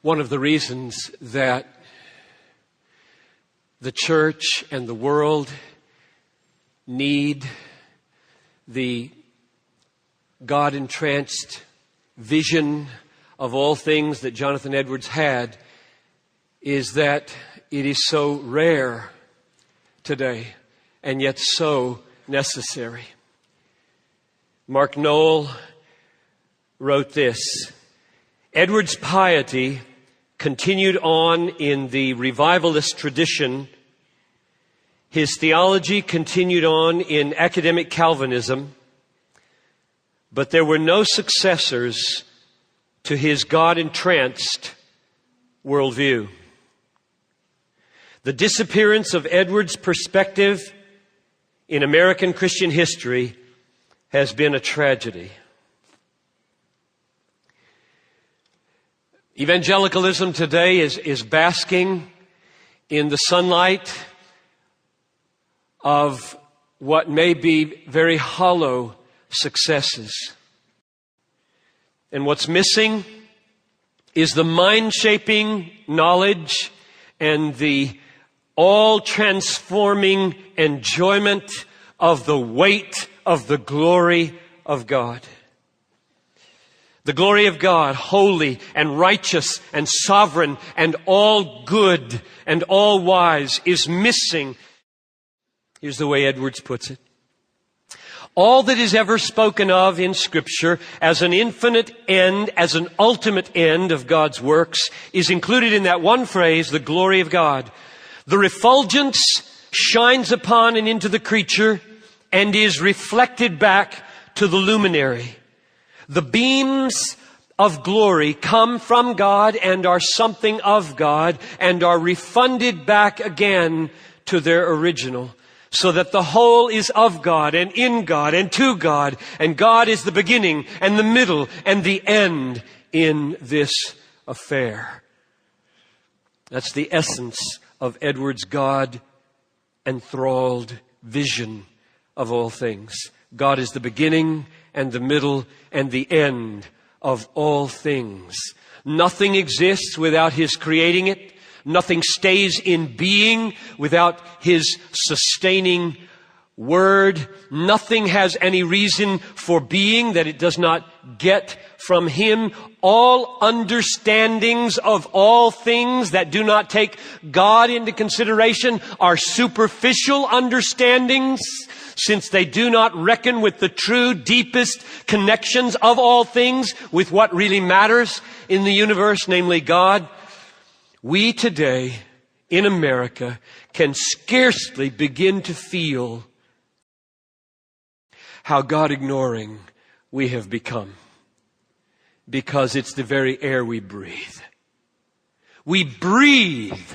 One of the reasons that the church and the world need the God-entranced vision of all things that Jonathan Edwards had is that it is so rare today and yet so necessary. Mark Noll wrote this: Edwards' piety continued on in the revivalist tradition. His theology continued on in academic Calvinism, but there were no successors to his God-entranced worldview. The disappearance of Edwards' perspective in American Christian history has been a tragedy. Evangelicalism today is basking in the sunlight of what may be very hollow successes. And what's missing is the mind-shaping knowledge and the all-transforming enjoyment of the weight of the glory of God. The glory of God, holy and righteous and sovereign and all good and all wise, is missing. Here's the way Edwards puts it. All that is ever spoken of in Scripture as an infinite end, as an ultimate end of God's works, is included in that one phrase, the glory of God. The refulgence shines upon and into the creature and is reflected back to the luminary. The beams of glory come from God and are something of God and are refunded back again to their original, so that the whole is of God and in God and to God, and God is the beginning and the middle and the end in this affair. That's the essence of Edwards' God-enthralled vision of all things. God is the beginning and the middle and the end of all things. Nothing exists without His creating it. Nothing stays in being without His sustaining word. Nothing has any reason for being that it does not get from Him. All understandings of all things that do not take God into consideration are superficial understandings, since they do not reckon with the true, deepest connections of all things with what really matters in the universe, namely God. We today in America can scarcely begin to feel how God-ignoring we have become, because it's the very air we breathe. We breathe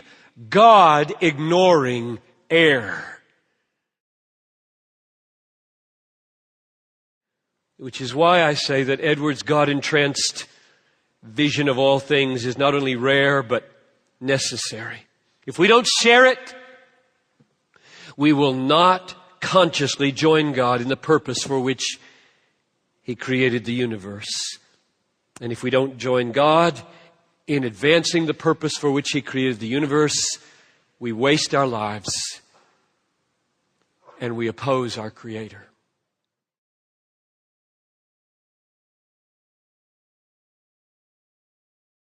God-ignoring air. Which is why I say that Edwards' God-entranced vision of all things is not only rare, but necessary. If we don't share it, we will not consciously join God in the purpose for which He created the universe. And if we don't join God in advancing the purpose for which He created the universe, we waste our lives and we oppose our Creator.